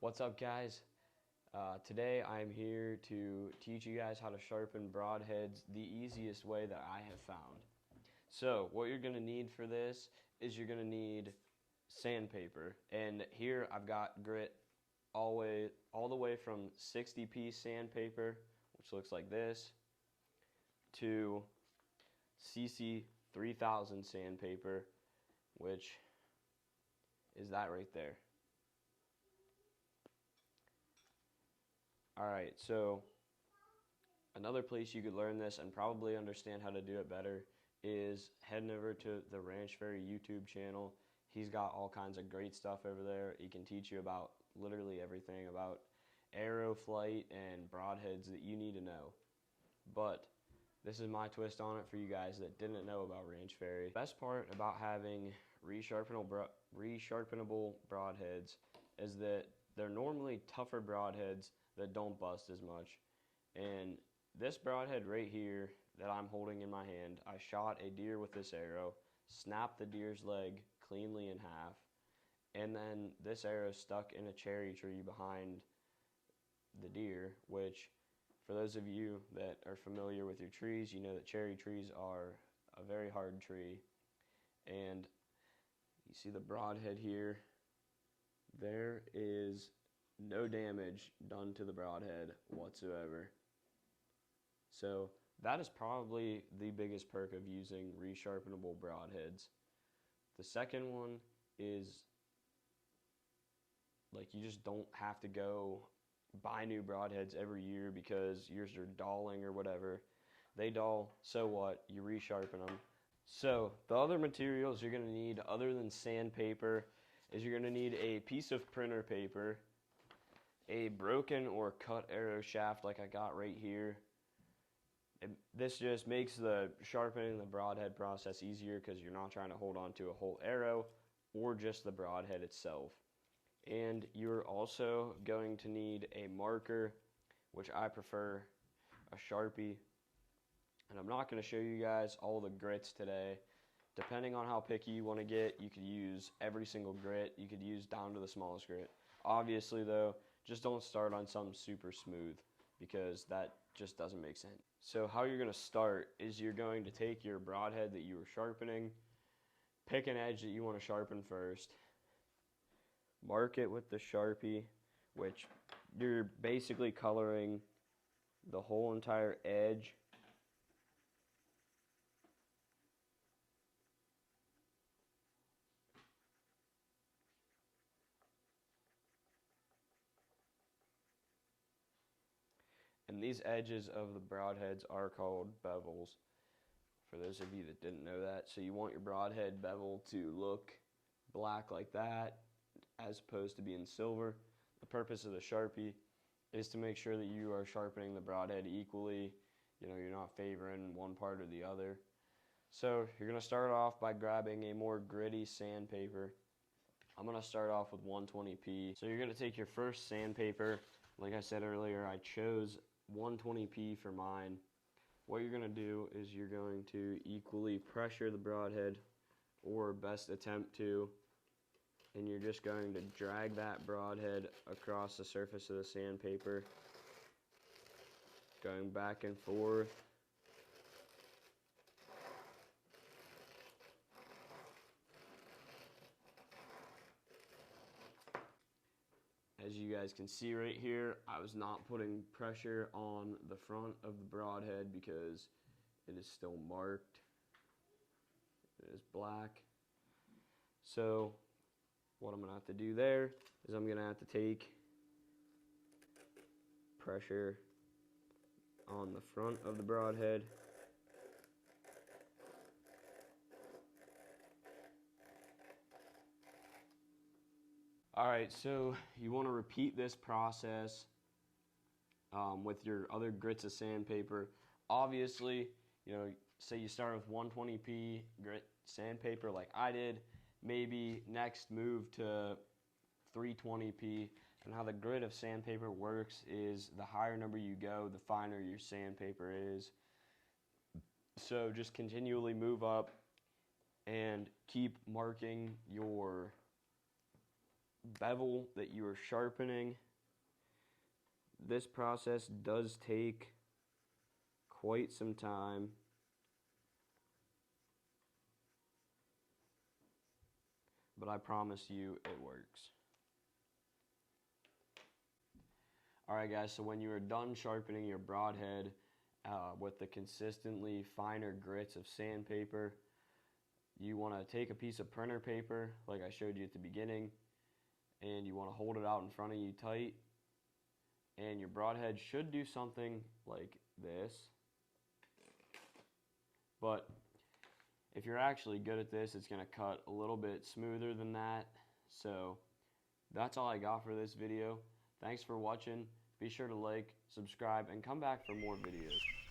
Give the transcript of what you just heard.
What's up, guys? Today I'm here to teach you guys how to sharpen broadheads the easiest way that I have found. So what you're going to need for this is you're going to need sandpaper, and here I've got grit all the way from 60-piece sandpaper, which looks like this, to CC 3000 sandpaper, which is that right there. Alright, so another place you could learn this and probably understand how to do it better is heading over to the Ranch Fairy YouTube channel. He's got all kinds of great stuff over there. He can teach you about literally everything about arrow flight and broadheads that you need to know. But this is my twist on it for you guys that didn't know about Ranch Fairy. The best part about having resharpenable broadheads is that they're normally tougher broadheads that don't bust as much. And this broadhead right here that I'm holding in my hand, I shot a deer with this arrow, snapped the deer's leg cleanly in half, and then this arrow stuck in a cherry tree behind the deer, which for those of you that are familiar with your trees, you know that cherry trees are a very hard tree. And you see the broadhead here, there is no damage done to the broadhead whatsoever. So that is probably the biggest perk of using resharpenable broadheads. The second one is, like, you just don't have to go buy new broadheads every year because yours are dulling or whatever. They dull, so what? You resharpen them. So the other materials you're going to need other than sandpaper is you're going to need a piece of printer paper, a broken or cut arrow shaft like I got right here. This just makes the sharpening the broadhead process easier because you're not trying to hold on to a whole arrow or just the broadhead itself. And you're also going to need a marker, which I prefer a Sharpie. And I'm not going to show you guys all the grits today. Depending on how picky you want to get, you could use every single grit. You could use down to the smallest grit. Obviously, though, just don't start on something super smooth because that just doesn't make sense. So how you're going to start is you're going to take your broadhead that you were sharpening, pick an edge that you want to sharpen first, mark it with the Sharpie, which you're basically coloring the whole entire edge. And these edges of the broadheads are called bevels, for those of you that didn't know that. So you want your broadhead bevel to look black like that as opposed to being silver. The purpose of the Sharpie is to make sure that you are sharpening the broadhead equally. You know, you're not favoring one part or the other. So you're going to start off by grabbing a more gritty sandpaper. I'm going to start off with 120p. So you're going to take your first sandpaper. Like I said earlier, I chose 120p for mine. What you're going to do is you're going to equally pressure the broadhead, or best attempt to, and you're just going to drag that broadhead across the surface of the sandpaper, going back and forth. As you guys can see right here, I was not putting pressure on the front of the broadhead because it is still marked. It is black. So what I'm going to have to do there is I'm going to have to take pressure on the front of the broadhead. Alright, so you want to repeat this process with your other grits of sandpaper. Obviously, you know, say you start with 120p grit sandpaper like I did, maybe next move to 320p. And how the grit of sandpaper works is the higher number you go, the finer your sandpaper is. So just continually move up and keep marking your bevel that you are sharpening. This process does take quite some time. But I promise you it works. Alright guys, so when you are done sharpening your broadhead with the consistently finer grits of sandpaper, you want to take a piece of printer paper like I showed you at the beginning, and you want to hold it out in front of you tight, and your broadhead should do something like this. But if you're actually good at this, it's going to cut a little bit smoother than that. So that's all I got for this video. Thanks for watching. Be sure to like, subscribe, and come back for more videos.